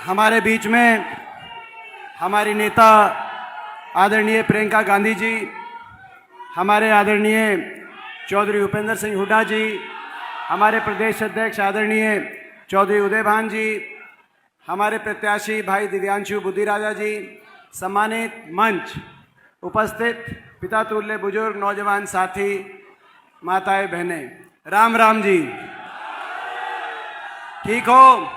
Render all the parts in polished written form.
हमारे बीच में हमारी नेता आदरणीय प्रियंका गांधी जी, हमारे आदरणीय चौधरी उपेंद्र सिंह हुड्डा जी, हमारे प्रदेश अध्यक्ष आदरणीय चौधरी उदय भान जी, हमारे प्रत्याशी भाई दिव्यांशु बुद्धिराजा जी, सम्मानित मंच उपस्थित पिता तुल्य बुजुर्ग नौजवान साथी, माताएं बहनें, राम राम जी। ठीक हो?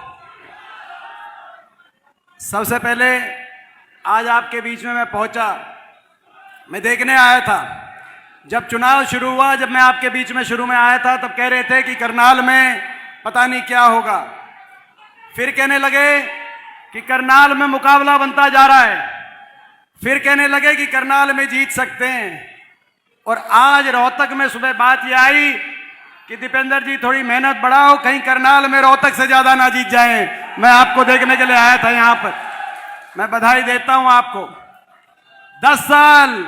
सबसे पहले आज आपके बीच में मैं पहुंचा, मैं देखने आया था। जब चुनाव शुरू हुआ, जब मैं आपके बीच में शुरू में आया था, तब कह रहे थे कि करनाल में पता नहीं क्या होगा। फिर कहने लगे कि करनाल में मुकाबला बनता जा रहा है, फिर कहने लगे कि करनाल में जीत सकते हैं। और आज रोहतक में सुबह बात यह आई कि दीपेंद्र जी थोड़ी मेहनत बढ़ाओ, कहीं करनाल में रोहतक से ज्यादा ना जीत जाएं। मैं आपको देखने के लिए आया था यहां पर। मैं बधाई देता हूं आपको। 10 साल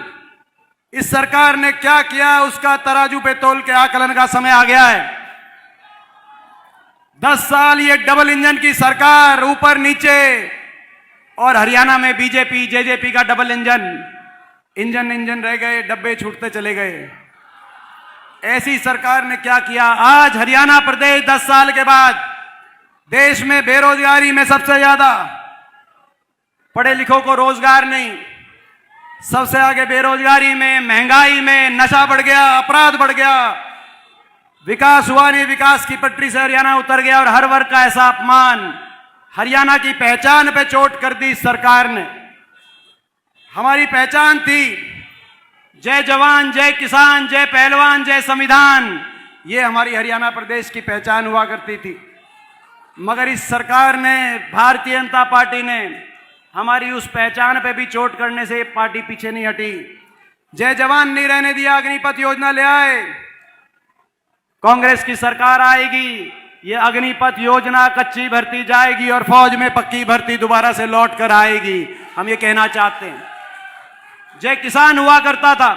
इस सरकार ने क्या किया, उसका तराजू पे तोल के आकलन का समय आ गया है। 10 साल ये डबल इंजन की सरकार, ऊपर नीचे, और हरियाणा में बीजेपी जेजेपी का डबल इंजन रह गए, डब्बे छूटते चले गए। ऐसी सरकार ने क्या किया। आज हरियाणा प्रदेश 10 साल के बाद देश में बेरोजगारी में सबसे ज्यादा, पढ़े लिखों को रोजगार नहीं, सबसे आगे बेरोजगारी में, महंगाई में, नशा बढ़ गया, अपराध बढ़ गया, विकास हुआ नहीं, विकास की पटरी से हरियाणा उतर गया। और हर वर्ग का ऐसा अपमान, हरियाणा की पहचान पे चोट कर दी सरकार ने। हमारी पहचान थी जय जवान, जय किसान, जय पहलवान, जय संविधान, ये हमारी हरियाणा प्रदेश की पहचान हुआ करती थी। मगर इस सरकार ने, भारतीय जनता पार्टी ने हमारी उस पहचान पे भी चोट करने से पार्टी पीछे नहीं हटी। जय जवान नहीं रहने दिया, अग्निपथ योजना ले आए। कांग्रेस की सरकार आएगी, ये अग्निपथ योजना कच्ची भर्ती जाएगी और फौज में पक्की भर्ती दोबारा से लौट कर आएगी। हम ये कहना चाहते हैं। जय किसान हुआ करता था,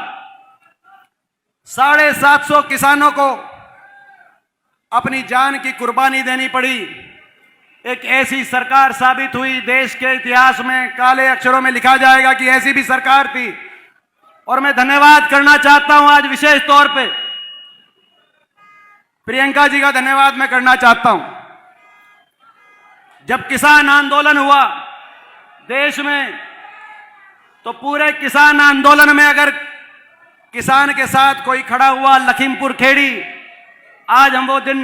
750 किसानों को अपनी जान की कुर्बानी देनी पड़ी। एक ऐसी सरकार साबित हुई, देश के इतिहास में काले अक्षरों में लिखा जाएगा कि ऐसी भी सरकार थी। और मैं धन्यवाद करना चाहता हूं आज विशेष तौर पे प्रियंका जी का धन्यवाद मैं करना चाहता हूं। जब किसान आंदोलन हुआ देश में, तो पूरे किसान आंदोलन में अगर किसान के साथ कोई खड़ा हुआ, लखीमपुर खेड़ी, आज हम वो दिन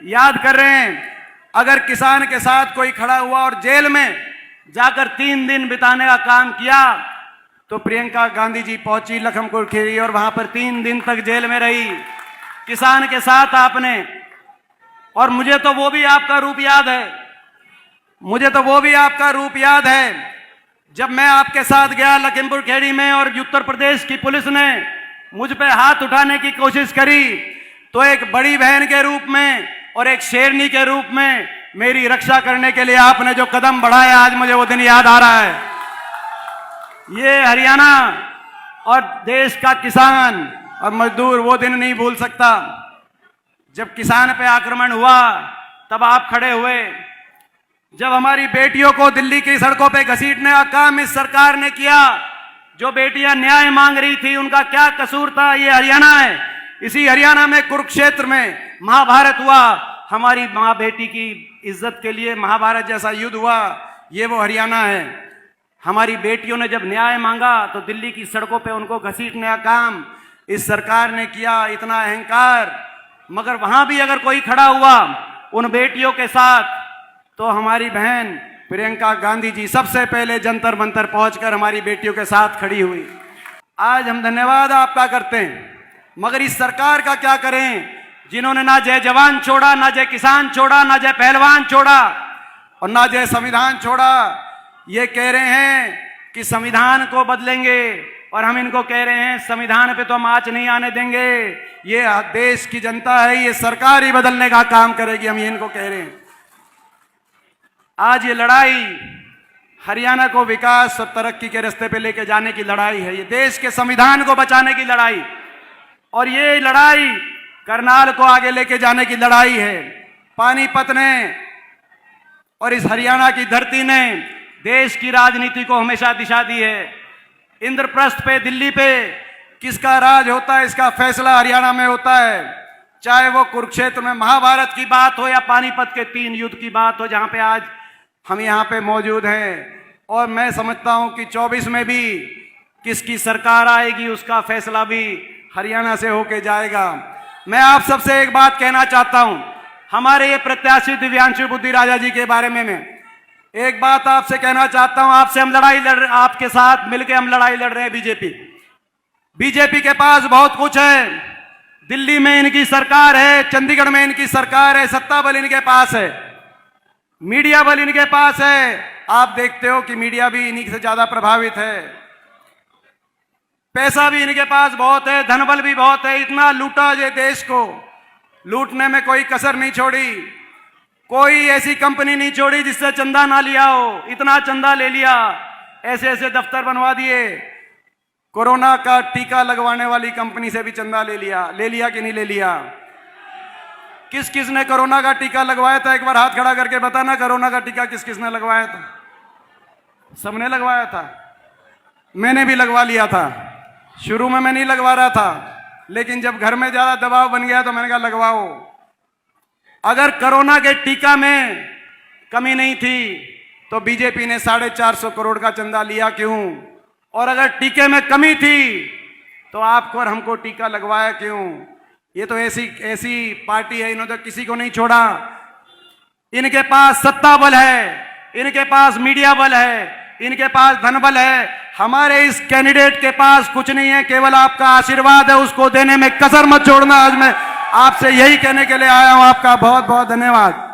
याद कर रहे हैं। अगर किसान के साथ कोई खड़ा हुआ और जेल में जाकर 3 दिन बिताने का काम किया, तो प्रियंका गांधी जी पहुंची लखीमपुर खेड़ी और वहां पर 3 दिन तक जेल में रही किसान के साथ आपने। और मुझे तो वो भी आपका रूप याद है, मुझे तो वो भी आपका रूप याद है जब मैं आपके साथ गया लखीमपुर खेड़ी में और उत्तर प्रदेश की पुलिस ने मुझ पे हाथ उठाने की कोशिश करी, तो एक बड़ी बहन के रूप में और एक शेरनी के रूप में मेरी रक्षा करने के लिए आपने जो कदम बढ़ाया, आज मुझे वो दिन याद आ रहा है। ये हरियाणा और देश का किसान और मजदूर वो दिन नहीं भूल सकता। जब किसान पे आक्रमण हुआ तब आप खड़े हुए। जब हमारी बेटियों को दिल्ली की सड़कों पे घसीटने का काम इस सरकार ने किया, जो बेटियां न्याय मांग रही थी, उनका क्या कसूर था। ये हरियाणा है। इसी हरियाणा में कुरुक्षेत्र में महाभारत हुआ, हमारी मां बेटी की इज्जत के लिए महाभारत जैसा युद्ध हुआ, ये वो हरियाणा है। हमारी बेटियों ने जब न्याय मांगा तो दिल्ली की सड़कों पे उनको घसीटने का काम इस सरकार ने किया। इतना अहंकार। मगर वहां भी अगर कोई खड़ा हुआ उन बेटियों के साथ, तो हमारी बहन प्रियंका गांधी जी सबसे पहले जंतर मंतर पहुंचकर हमारी बेटियों के साथ खड़ी हुई। आज हम धन्यवाद आपका करते हैं। मगर इस सरकार का क्या करें, जिन्होंने ना जय जवान छोड़ा, ना जय किसान छोड़ा, ना जय पहलवान छोड़ा और ना जय संविधान छोड़ा। ये कह रहे हैं कि संविधान को बदलेंगे और हम इनको कह रहे हैं संविधान पे तो हम आंच नहीं आने देंगे। ये देश की जनता है, ये सरकार ही बदलने का काम करेगी, हम ये इनको कह रहे हैं। आज ये लड़ाई हरियाणा को विकास और तरक्की के रास्ते पे लेके जाने की लड़ाई है। ये देश के संविधान को बचाने की लड़ाई, और ये लड़ाई करनाल को आगे लेके जाने की लड़ाई है। पानीपत ने और इस हरियाणा की धरती ने देश की राजनीति को हमेशा दिशा दी है। इंद्रप्रस्थ पे, दिल्ली पे किसका राज होता है, इसका फैसला हरियाणा में होता है। चाहे वो कुरुक्षेत्र में महाभारत की बात हो या पानीपत के 3 युद्ध की बात हो, जहां पे आज हम यहां पे मौजूद हैं। और मैं समझता हूं कि 24 में भी किसकी सरकार आएगी, उसका फैसला भी हरियाणा से होके जाएगा। मैं आप सबसे एक बात कहना चाहता हूं, हमारे ये प्रत्याशी दिव्यांशु बुद्धिराजा जी के बारे में मैं एक बात आपसे कहना चाहता हूं। आपसे हम लड़ाई लड़ रहे, आपके साथ मिलकर हम लड़ाई लड़ रहे हैं। बीजेपी के पास बहुत कुछ है। दिल्ली में इनकी सरकार है, चंडीगढ़ में इनकी सरकार है, सत्ता बल इनके पास है, मीडिया बल इनके पास है। आप देखते हो कि मीडिया भी इन्हीं से ज्यादा प्रभावित है। पैसा भी इनके पास बहुत है, धनबल भी बहुत है। इतना लूटा ये देश को, लूटने में कोई कसर नहीं छोड़ी। कोई ऐसी कंपनी नहीं छोड़ी जिससे चंदा ना लिया हो। इतना चंदा ले लिया, ऐसे ऐसे दफ्तर बनवा दिए। कोरोना का टीका लगवाने वाली कंपनी से भी चंदा ले लिया कि नहीं ले लिया? किस किस ने कोरोना का टीका लगवाया था? एक बार हाथ खड़ा करके बताना, कोरोना का टीका किस किस ने लगवाया था? सबने लगवाया था। मैंने भी लगवा लिया था। शुरू में मैं नहीं लगवा रहा था, लेकिन जब घर में ज्यादा दबाव बन गया तो मैंने कहा लगवाओ। अगर कोरोना के टीका में कमी नहीं थी तो बीजेपी ने 450 करोड़ का चंदा लिया क्यों? और अगर टीके में कमी थी तो आपको और हमको टीका लगवाया क्यों? ये तो ऐसी पार्टी है, इन्होंने तो किसी को नहीं छोड़ा। इनके पास सत्ता बल है, इनके पास मीडिया बल है, इनके पास धन बल है। हमारे इस कैंडिडेट के पास कुछ नहीं है, केवल आपका आशीर्वाद है। उसको देने में कसर मत छोड़ना। आज मैं आपसे यही कहने के लिए आया हूं। आपका बहुत बहुत धन्यवाद।